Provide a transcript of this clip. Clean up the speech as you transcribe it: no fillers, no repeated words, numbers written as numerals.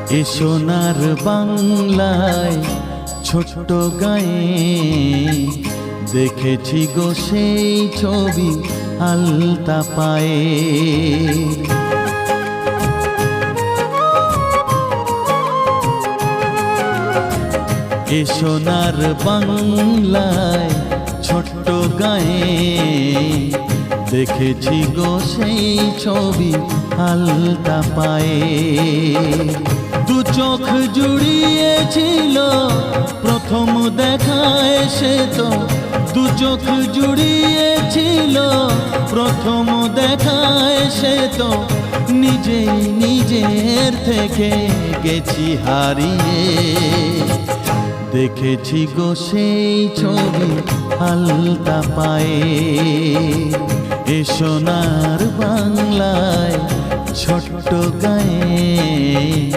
এ সোনার বাংলায় ছোট্ট গায়ে দেখেছি গো সেই ছবি আলতা পায়ে। এ সোনার বাংলায় ছোট্ট গায়ে দেখেছি গো সেই ছবি আলতা পায়ে। দু চোখ জুড়িয়েছিল প্রথম দেখায় সে তো, দু চোখ জুড়িয়েছিল প্রথম দেখায় সে তো, নিজেই নিজের থেকে গেছি হারিয়ে। দেখেছি গো সেই ছবি আলতা পায়ে। এ সোনার বাংলায় ছোট্ট গায়ে